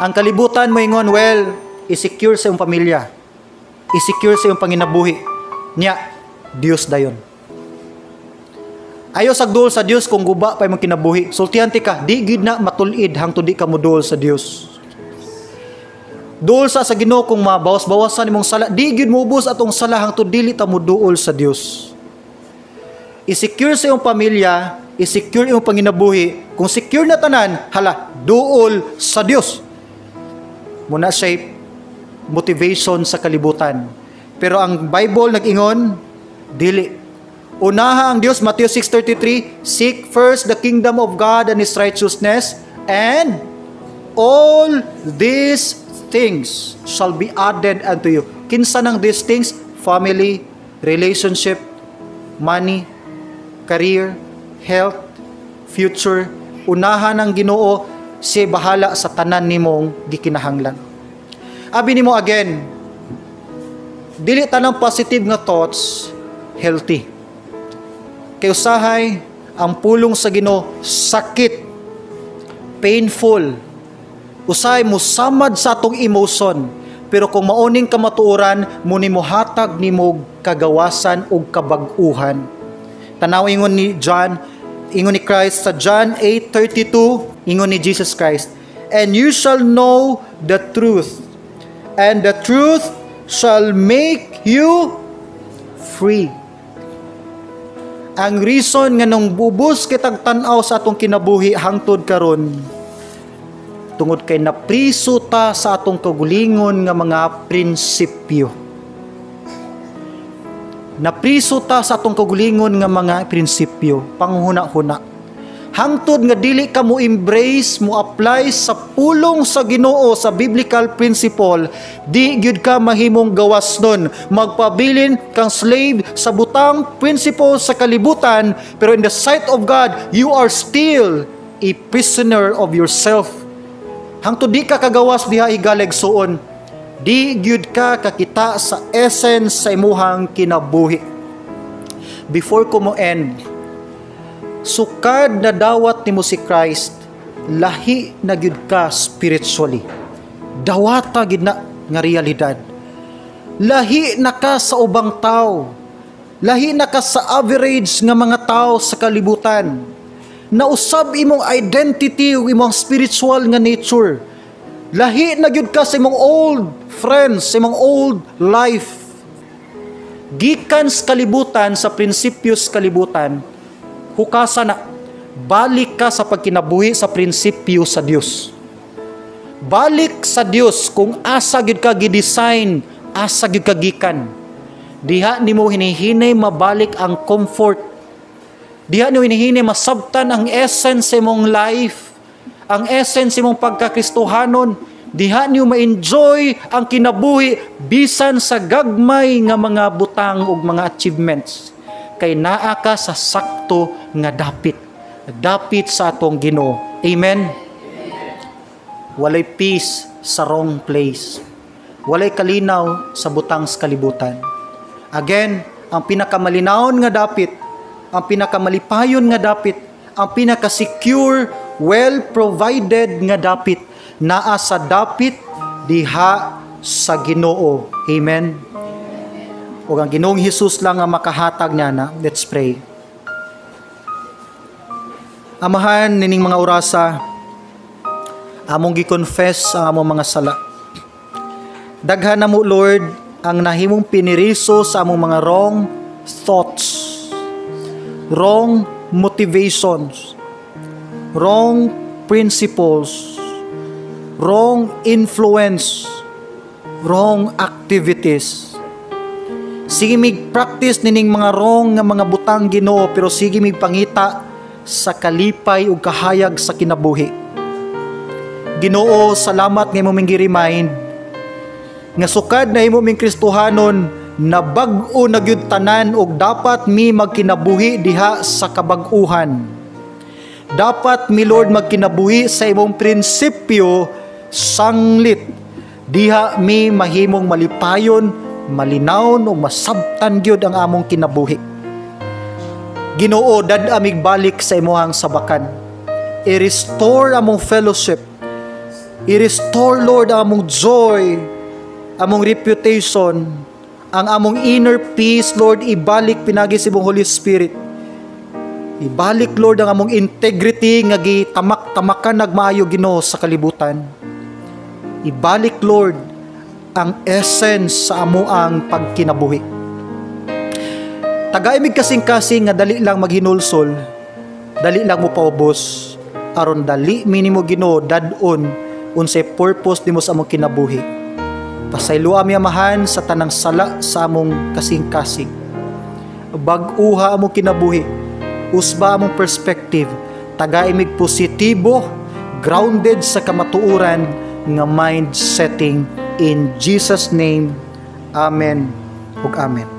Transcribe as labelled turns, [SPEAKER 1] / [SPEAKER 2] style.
[SPEAKER 1] Ang kalibutan mo ingon, well, i-secure sa iyong pamilya. I-secure sa iyong panginabuhi. Nya, Dios dayon. Ayaw sagdol sa Dios kung guba pa imong kinabuhi. Sultihan ti ka, di gid na matulid hangtod di ka modol sa Dios. Duol sa Ginoo kung mabawas-bawasan imong sala, di gid moubos atong sala hangtod dili ta moduol sa Dios. I-secure sa iyong pamilya, i-secure iyong panginabuhi. Kung secure na tanan, hala, duol sa Dios. Muna siya motivation sa kalibutan. Pero ang Bible nag-ingon, dili. Unaha ang Dios, Matthew 6:33, seek first the kingdom of God and His righteousness, and all these things shall be added unto you. Kinsa nang these things? Family, relationship, money, career, health, future. Unahan ang Ginoo, siya bahala sa tanan nimong gikinahanglan. Abi nimo again, dili tanang positive nga thoughts healthy. Kay usahay ang pulong sa Ginoo sakit, painful. Usahay mo samad sa atong emotion, pero kung mauning kamatuoran mo nimo hatag nimo kagawasan ug kabag-uhan. Tanaw ingon ni John, ingon ni Christ sa John 8:32, ingon ni Jesus Christ, and you shall know the truth, and the truth shall make you free. Ang reason nga nung bubos kitag tan-aw sa atong kinabuhi hangtod karon, tungod kay napriso ta sa atong kagulingon nga mga prinsipyo. Napriso ta sa atong kagulingon nga mga prinsipyo, panghuna-huna. Hangtod nga dili ka mo embrace, mo apply sa pulong sa Ginoo sa biblical principle, di gyud ka mahimong gawas nun. Magpabilin kang slave sa butang principle sa kalibutan, pero in the sight of God, you are still a prisoner of yourself. Hangtod di ka kagawas diha higalegsoon, di gyud ka kakita sa essence sa imuhang kinabuhi. Before ko mo end, sukad na dawat nimo si Christ, lahi na gyud ka spiritually. Dawata gid na nga realidad. Lahi na ka sa ubang tao. Lahi na ka sa average nga mga tao sa kalibutan. Nausab imong identity ug imong spiritual nga nature. Lahi na gyud ka sa imong old friends, sa imong old life. Gikan sa kalibutan, sa prinsipyos kalibutan, hukasa na, balik ka sa pagkinabuhi sa prinsipyo sa Dios. Balik sa Dios kung asa gyud ka gidesign, asa gyud ka gikan. Diha nimo hinihinay mabalik ang comfort. Diha nimo hinihinay masabtan ang essence sa imong life, ang essence sa imong pagkakristohanon. Diha niyo ma-enjoy ang kinabuhi bisan sa gagmay nga mga butang ug mga achievements. Kay naa ka sa sakto nga dapit sa atong Ginoo. Amen. Walay peace sa wrong place. Walay kalinaw sa butang sa kalibutan. Again, ang pinakamalinaon nga dapit, ang pinakamalipayon nga dapit, ang pinaka-secure, well-provided nga dapit, naa sa dapit diha sa Ginoo. Amen. O ang Ginoong Hesus lang ang makahatag niya na. Let's pray. Amahan nining mga orasa, among gi-confess ang among mga sala. Daghan na mo, Lord, ang nahimong piniriso sa among mga wrong thoughts, wrong motivations, wrong principles, wrong influence, wrong activities. Sige mig practice nining mga wrong nga mga butang, Ginoo, pero sige mig pangita sa kalipay ug kahayag sa kinabuhi. Ginoo, salamat nga imo ming gi-remind nga sukad na imo ming Kristohanon na bag-o na gyud tanan ug dapat mi magkinabuhi diha sa kabag-uhan. Dapat mi, Lord, magkinabuhi sa imong prinsipyo sanglit. Diha mi mahimong malipayon, malinawon o masabtan gyud ang among kinabuhi. Ginoo, dad amig balik sa imuhang sabakan. I-restore among fellowship. I-restore, Lord, ang among joy, among reputation, ang among inner peace, Lord, ibalik pinagi si mong Holy Spirit. Ibalik, Lord, ang among integrity nga gitamak-tamakan nagmaayo, Ginoo, sa kalibutan. Ibalik, Lord, ang essence sa amuang pagkinabuhi. Tagaimig kasing-kasing nga dali lang maghinulsol, dali lang mo paubos, aron dali minimo, Ginoo, dadon unsay purpose nimo sa among kinabuhi. Pasayloa mi amahan sa tanang sala sa among kasing-kasing. Bag-uha among kinabuhi, usba among perspective, tagaimig positibo, grounded sa kamatuoran nga mind setting. In Jesus' name, Amen ug Amen.